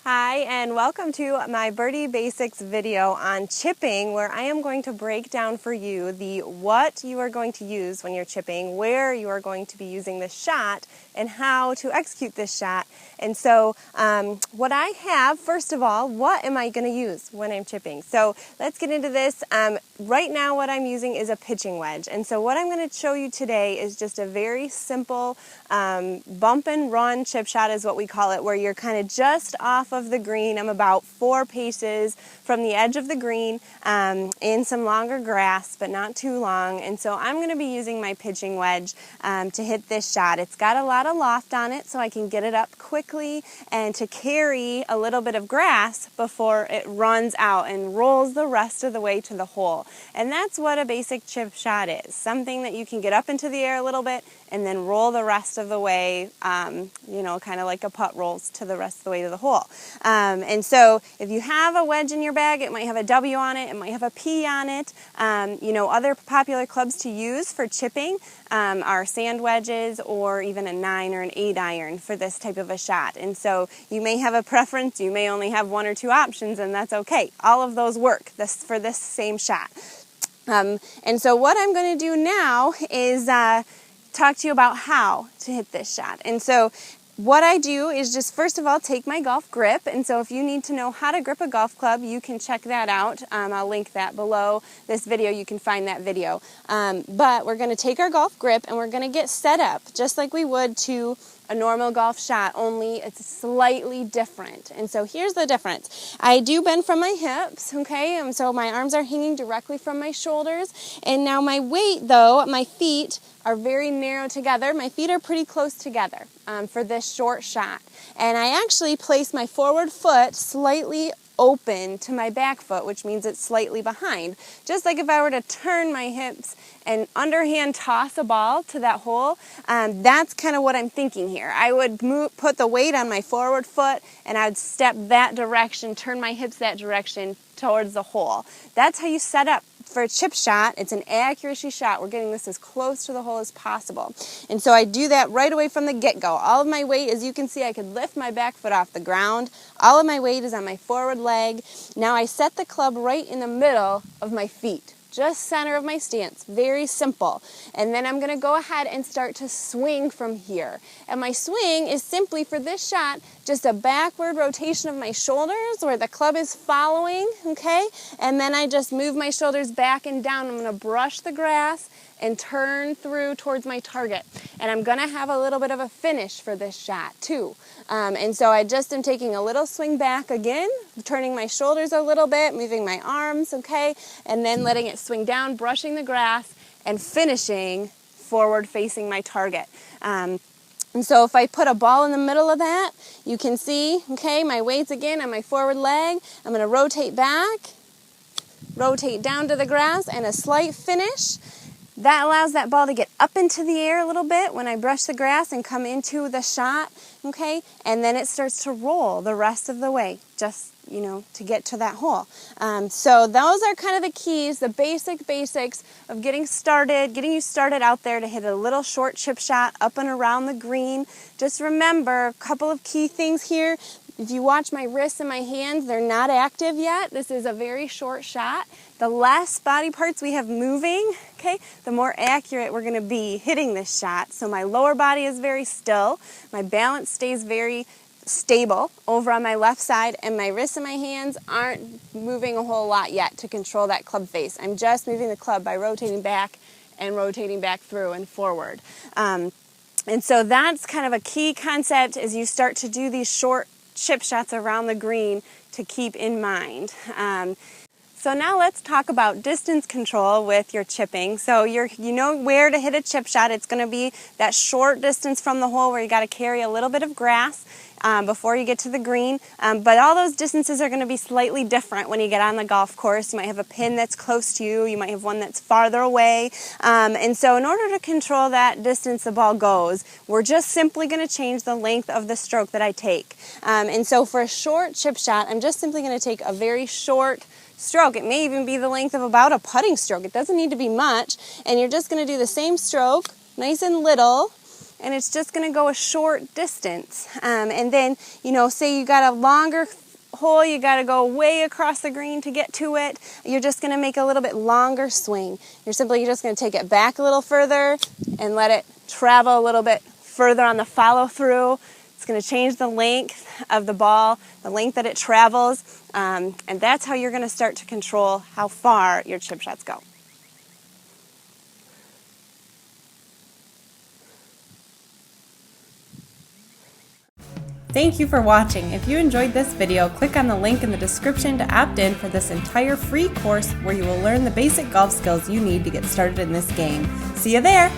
Hi, and welcome to my Birdie Basics video on chipping, where I am going to break down for you the what you are going to use when you're chipping, where you are going to be using this shot, and how to execute this shot. And so what I have, first of all, what am I going to use when I'm chipping? So let's get into this. Right now what I'm using is a pitching wedge. And so what I'm going to show you today is just a very simple bump and run chip shot is what we call it, where you're kind of just off of the green. I'm about 4 paces from the edge of the green in some longer grass, but not too long. And so I'm going to be using my pitching wedge to hit this shot. It's got a lot of loft on it, so I can get it up quickly and to carry a little bit of grass before it runs out and rolls the rest of the way to the hole. And that's what a basic chip shot is, something that you can get up into the air a little bit and then roll the rest of the way, kind of like a putt rolls to the rest of the way to the hole. And so if you have a wedge in your bag, it might have a W on it, it might have a P on it. Other popular clubs to use for chipping are sand wedges or even a 9 or an 8 iron for this type of a shot. And so you may have a preference, you may only have 1 or 2 options, and that's okay. All of those work for this same shot. And so what I'm going to do now is talk to you about how to hit this shot. And so what I do is just first of all take my golf grip, and so if you need to know how to grip a golf club, you can check that out. I'll link that below this video. You can find that video. But we're going to take our golf grip and we're going to get set up just like we would to a normal golf shot, only it's slightly different. And so here's the difference. I do bend from my hips, okay, and so my arms are hanging directly from my shoulders, and now my weight though, my feet are very narrow together. My feet are pretty close together for this short shot. And I actually place my forward foot slightly open to my back foot, which means it's slightly behind. Just like if I were to turn my hips and underhand toss a ball to that hole, that's kind of what I'm thinking here. I would put the weight on my forward foot and I would step that direction, turn my hips that direction towards the hole. That's how you set up for a chip shot. It's an accuracy shot. We're getting this as close to the hole as possible. And so I do that right away from the get-go. All of my weight, as you can see, I could lift my back foot off the ground. All of my weight is on my forward leg. Now I set the club right in the middle of my feet. Just center of my stance, very simple. And then I'm going to go ahead and start to swing from here. And my swing is simply for this shot, just a backward rotation of my shoulders where the club is following, okay? And then I just move my shoulders back and down. I'm going to brush the grass and turn through towards my target. And I'm going to have a little bit of a finish for this shot too. And so I just am taking a little swing back again, turning my shoulders a little bit, moving my arms, okay, and then letting it swing down, brushing the grass, and finishing forward facing my target. And so if I put a ball in the middle of that, you can see, okay, my weight's again on my forward leg. I'm going to rotate back, rotate down to the grass, and a slight finish. That allows that ball to get up into the air a little bit when I brush the grass and come into the shot, okay? And then it starts to roll the rest of the way, just, to get to that hole. So those are kind of the keys, the basics of getting you started out there to hit a little short chip shot up and around the green. Just remember a couple of key things here. If you watch my wrists and my hands, they're not active yet. This is a very short shot. The less body parts we have moving, okay, the more accurate we're going to be hitting this shot. So my lower body is very still. My balance stays very stable over on my left side, and my wrists and my hands aren't moving a whole lot yet to control that club face. I'm just moving the club by rotating back and rotating back through and forward. And so that's kind of a key concept as you start to do these short chip shots around the green to keep in mind. So now let's talk about distance control with your chipping. So you know where to hit a chip shot. It's going to be that short distance from the hole where you got to carry a little bit of grass before you get to the green. But all those distances are going to be slightly different when you get on the golf course. You might have a pin that's close to you. You might have one that's farther away. And so in order to control that distance the ball goes, we're just simply going to change the length of the stroke that I take. And so for a short chip shot, I'm just simply going to take a very short stroke. It may even be the length of about a putting stroke. It doesn't need to be much. And you're just going to do the same stroke, nice and little, and it's just going to go a short distance. And then, say you got a longer hole, you got to go way across the green to get to it. You're just going to make a little bit longer swing. You're simply just going to take it back a little further and let it travel a little bit further on the follow through. It's going to change the length of the ball, the length that it travels, and that's how you're going to start to control how far your chip shots go. Thank you for watching. If you enjoyed this video, click on the link in the description to opt in for this entire free course where you will learn the basic golf skills you need to get started in this game. See you there!